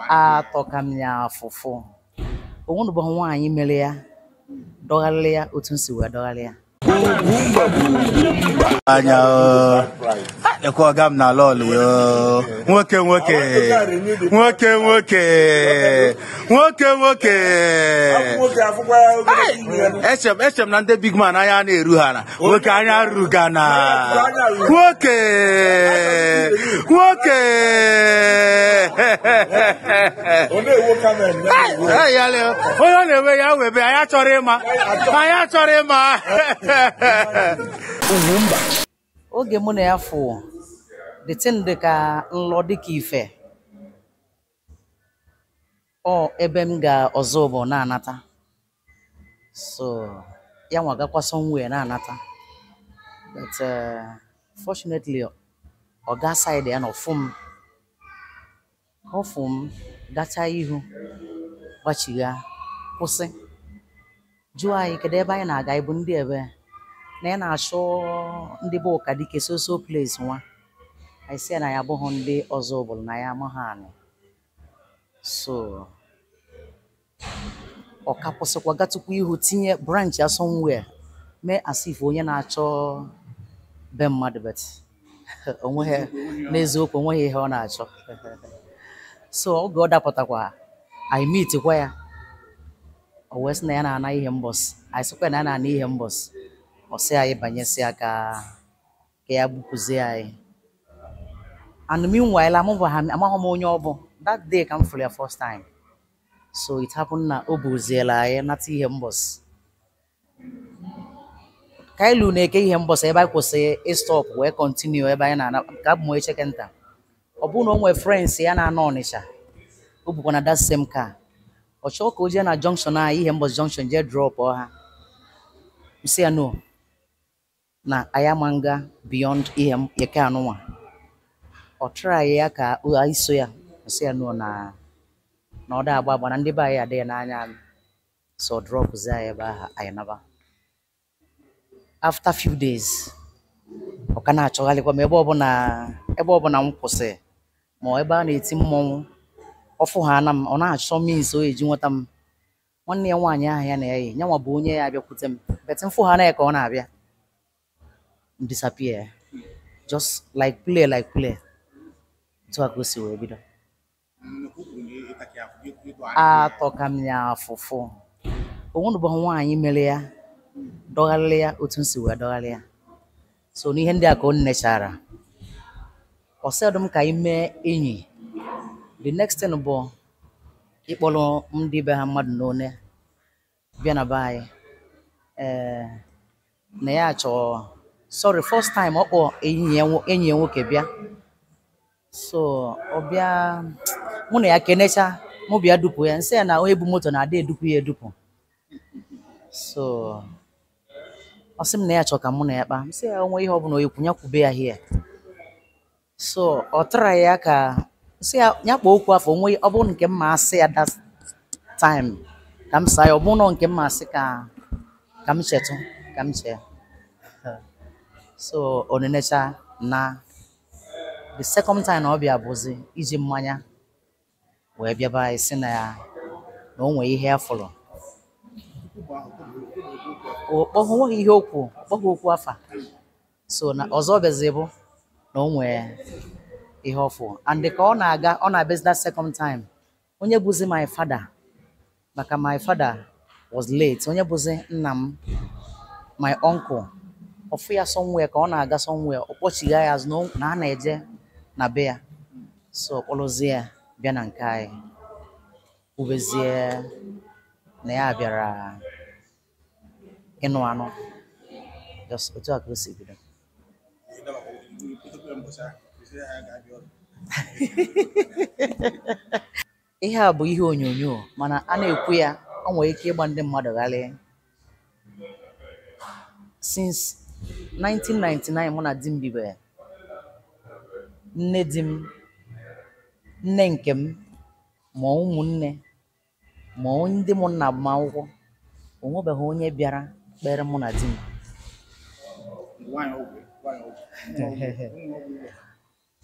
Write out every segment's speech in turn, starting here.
Atokamnya fofo. Owo bo ho anyi mele ya. Dogale ya otun si we dogale ya. Anya ekwo gam na lol yo. Nwoke. Echem na ndị big man anya na-eru ha na. Nwoke anya ruga na. Nwoke. Onye na-ewe ya webe anya chọrọ ịma. Oge mụ na ya fụ the thing dị ka nlọ dị ka ife. Ebe m ga ọzọ bụ na-anata. So ya nwa gakwa somewhere na-anata. But fortunately oga side ya no fum. Ofum gacha ihu gbachiga kwụsị. Jụọ anyị kedu ebe anyị na-aga ibu ndị ebe. Na ya na-achọ ndị bụ ụka dike so place nwa. I say na ya abụghị ndị ọzọ bụrụ na ya amaghị anị. So ọka kwụsịkwa gatukwu ihu tinye branch ya somewhere mee as if onye na-achọ be mmadụ bet onweghị n'eziokwu onweghị ihe ọ na-achọ. So oge ọ dapụtakwa I meet kwa ya. O wee sị na ya na-ana ihe mbọsị. I sịkwa na ya na-ana ihe mbọsị. Ọ sị anyị banyesi aka ka ya bupụzie anyị. And meanwhile amaghị m onye ọ bụ. That day ka m fụrụ ya first time. So it happened na o buziela anyị nata ihe mbọsị. Ka ilu na-eke ihe mbọsị ebe anyị kwụsị stop wee continue ebe anyị na-ana ka abụ m onye chekenta. Ọ bụrụ na o nwee friends ya na-anọ Ọnịcha. O bukwa na that same car. Ọ chọọ ka o jee na junction anyị ihe mbọsị junction jee drop ọha. M sị ya no. Na ayamanga beyond ihe yeke anụnwa. Ọ try ya ka o iso ya. M sị ya no na ọ da agba na ndị be anyị adịghị n'anya. So drop zi anyị ebe ahụ anyị naba. After few days ọ ka na-achọghalịkwa m ebe ọbụla m kwụsị ma ebe a na-eti mmọnwụ ọfụ ha na m ọ na-achọ means o eji nweta m. Nwanne ya nwaanyị ahụ ya na ya yi nyanwa bụ onye ya abịakwute m bet mfụ ha na ka ọ na-abịa disappear just like play to a gosi wee bido. Atokamnya fofo. Owo bo ho anyi mele ya dogale ya otun si we dogale ya. So n'ihe ndị a ka o nnechara. O sedum ka ime enyi. The next thing bụ ịkpọrọ ndị be ha mmadụ n'one bịa na be anyị. Na ya chọọ sorry first time ọ kpọ enyi ya nwoke bịa. So ọ bịa mụ na ya kenecha mụ bịa dupu ya nsị ya na onye bu moto na-adị edupu ya edupu. So ọ sị m na ya chọọ ka mụ na ya kpa. M sị ya onwe ihe ọ bụla onye kwunya kwube ya here. So ọ try ya ka sị ya nyakpa okwu afọ onwe ọ bụrụ nke mma asị ya that time ka m saa ya ọ bụrụ na nke mma asị ka m chetụ ka m chee. So onenecha na the second time na ọ bịa bụzi iji mmanya wee bịaba anyị sị na ya na o nwee ihe ya fụrụ. Ọkpọghị ihe okwu afa. So na ọzọ bịazi bụ na o nwee ihe ọfụ. And ka ọ na-abịazi that second time onye bụzi my father maka my father was late. Onye bụzi nna m my uncle ọfụ ya somewhere ka ọ na-aga somewhere ọ kpọchigha ya azụ na a na-eje na be ya. So ọkpọrọzie bịa na nke anyị ubezie na ya bịara ịnụ anụ just otu a ka o si bido. Ihe a bụ ihe onyonyo mana a na-ekwu ya o nwere ike ịgba ndị mmadụ ghalị. Since 1999 mụ na di m bibe. Nne di m nne nke m ma ụmụnne ma ndị mụ nna m akwụkwọ onwebeghị onye bịara kpere mụ na di m.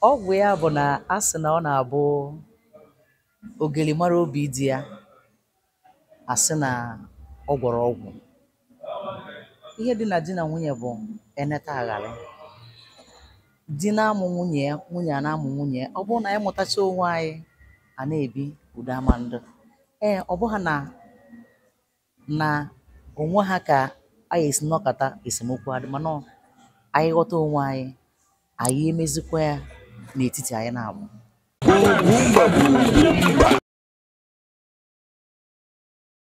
Ọgwụ ya bụ na a sị na ọ na-abụ ogeli mara obi di ya asị na ọ gwọrọ ọgwụ. Ihe dị na di na nwunye bụ eneta aghalị. Di na-amụ nwunye ya, nwunye a na-amụ nwunye ya. Ọ bụrụ na anyị mụtacha onwe anyị a na-ebi udo ama ndụ. Ọ bụghị na onwe ha ka anyị esi nọkọta esemokwu adị, mana anyị ghọta onwe anyị emezikwa ya n'etiti anyị na-abụ.